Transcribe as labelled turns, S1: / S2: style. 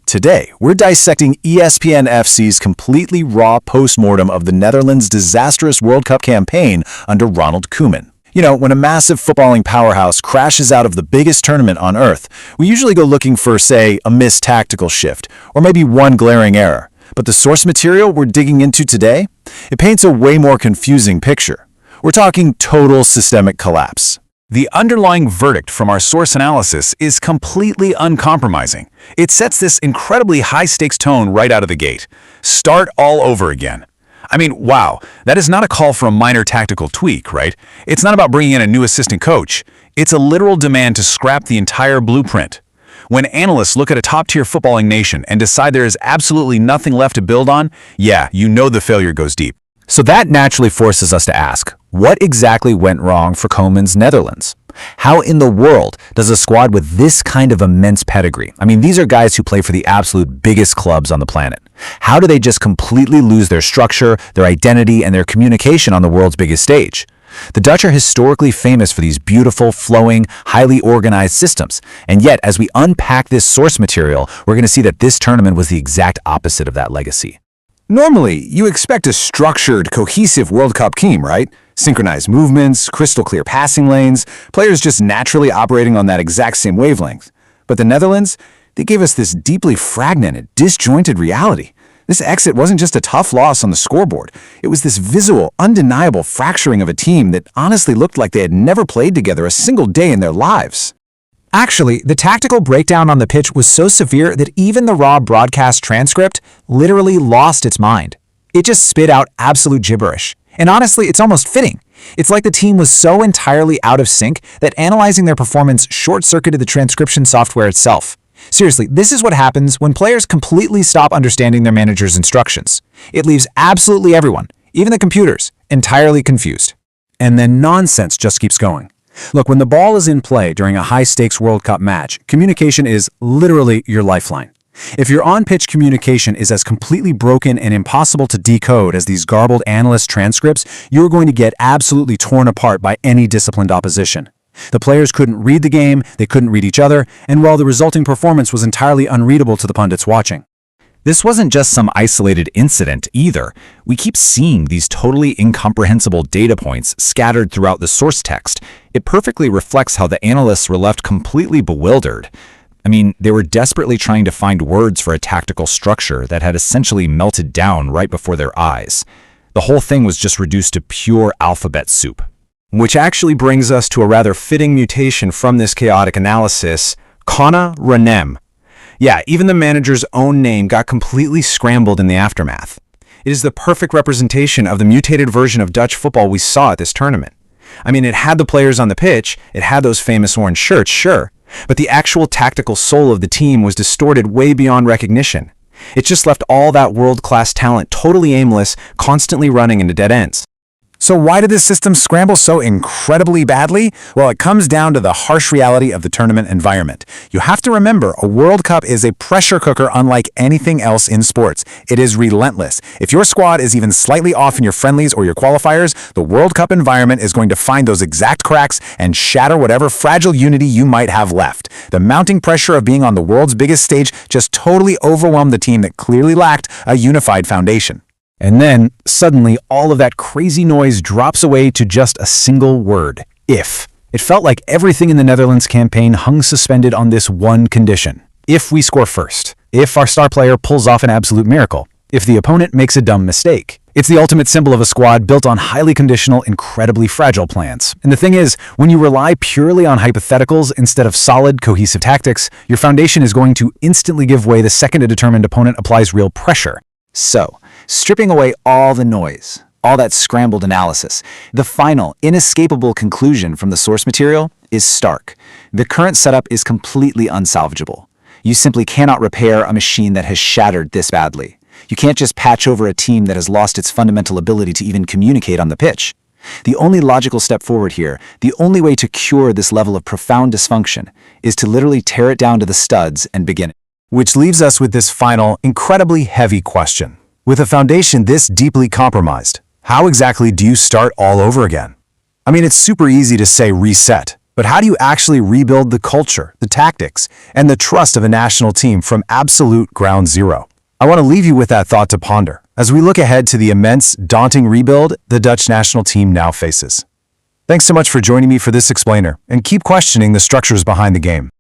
S1: Today, we're dissecting ESPN FC's completely raw post-mortem of the Netherlands' disastrous World Cup campaign under Ronald Koeman. You know, when a massive footballing powerhouse crashes out of the biggest tournament on Earth, we usually go looking for, say, a missed tactical shift, or maybe one glaring error. But the source material we're digging into today? It paints a way more confusing picture. We're talking total systemic collapse. The underlying verdict from our source analysis is completely uncompromising. It sets this incredibly high-stakes tone right out of the gate. Start all over again. I mean, wow, that is not a call for a minor tactical tweak, right? It's not about bringing in a new assistant coach. It's a literal demand to scrap the entire blueprint. When analysts look at a top-tier footballing nation and decide there is absolutely nothing left to build on, yeah, you know the failure goes deep. So that naturally forces us to ask, what exactly went wrong for Koeman's Netherlands? How in the world does a squad with this kind of immense pedigree, I mean, these are guys who play for the absolute biggest clubs on the planet, how do they just completely lose their structure, their identity, and their communication on the world's biggest stage? The Dutch are historically famous for these beautiful, flowing, highly organized systems, and yet as we unpack this source material, we're going to see that this tournament was the exact opposite of that legacy. Normally, you expect a structured, cohesive World Cup team, right? Synchronized movements, crystal clear passing lanes, players just naturally operating on that exact same wavelength. But the Netherlands, they gave us this deeply fragmented, disjointed reality. This exit wasn't just a tough loss on the scoreboard. It was this visual, undeniable fracturing of a team that honestly looked like they had never played together a single day in their lives.
S2: Actually, the tactical breakdown on the pitch was so severe that even the raw broadcast transcript literally lost its mind. It just spit out absolute gibberish. And honestly, it's almost fitting. It's like the team was so entirely out of sync that analyzing their performance short-circuited the transcription software itself. Seriously, this is what happens when players completely stop understanding their manager's instructions. It leaves absolutely everyone, even the computers, entirely confused.
S1: And then nonsense just keeps going. Look, when the ball is in play during a high-stakes World Cup match, communication is literally your lifeline. If your on-pitch communication is as completely broken and impossible to decode as these garbled analyst transcripts, you're going to get absolutely torn apart by any disciplined opposition. The players couldn't read the game, they couldn't read each other, and while the resulting performance was entirely unreadable to the pundits watching. This wasn't just some isolated incident either. We keep seeing these totally incomprehensible data points scattered throughout the source text. It perfectly reflects how the analysts were left completely bewildered. I mean, they were desperately trying to find words for a tactical structure that had essentially melted down right before their eyes. The whole thing was just reduced to pure alphabet soup. Which actually brings us to a rather fitting mutation from this chaotic analysis, Ronald. Yeah, even the manager's own name got completely scrambled in the aftermath. It is the perfect representation of the mutated version of Dutch football we saw at this tournament. I mean, it had the players on the pitch, it had those famous orange shirts, sure, but the actual tactical soul of the team was distorted way beyond recognition. It just left all that world-class talent totally aimless, constantly running into dead ends. So why did this system scramble so incredibly badly? Well, it comes down to the harsh reality of the tournament environment. You have to remember, a World Cup is a pressure cooker unlike anything else in sports. It is relentless. If your squad is even slightly off in your friendlies or your qualifiers, the World Cup environment is going to find those exact cracks and shatter whatever fragile unity you might have left. The mounting pressure of being on the world's biggest stage just totally overwhelmed the team that clearly lacked a unified foundation. And then, suddenly, all of that crazy noise drops away to just a single word, if. It felt like everything in the Netherlands campaign hung suspended on this one condition. If we score first. If our star player pulls off an absolute miracle. If the opponent makes a dumb mistake. It's the ultimate symbol of a squad built on highly conditional, incredibly fragile plans. And the thing is, when you rely purely on hypotheticals instead of solid, cohesive tactics, your foundation is going to instantly give way the second a determined opponent applies real pressure. So, stripping away all the noise, all that scrambled analysis, the final, inescapable conclusion from the source material is stark. The current setup is completely unsalvageable. You simply cannot repair a machine that has shattered this badly. You can't just patch over a team that has lost its fundamental ability to even communicate on the pitch. The only logical step forward here, the only way to cure this level of profound dysfunction, is to literally tear it down to the studs and begin it. Which leaves us with this final, incredibly heavy question. With a foundation this deeply compromised, how exactly do you start all over again? I mean, it's super easy to say reset, But how do you actually rebuild the culture, the tactics, and the trust of a national team from absolute ground zero? I want to leave you with that thought to ponder as we look ahead to the immense, daunting rebuild the Dutch national team now faces. Thanks so much for joining me for this explainer, and keep questioning the structures behind the game.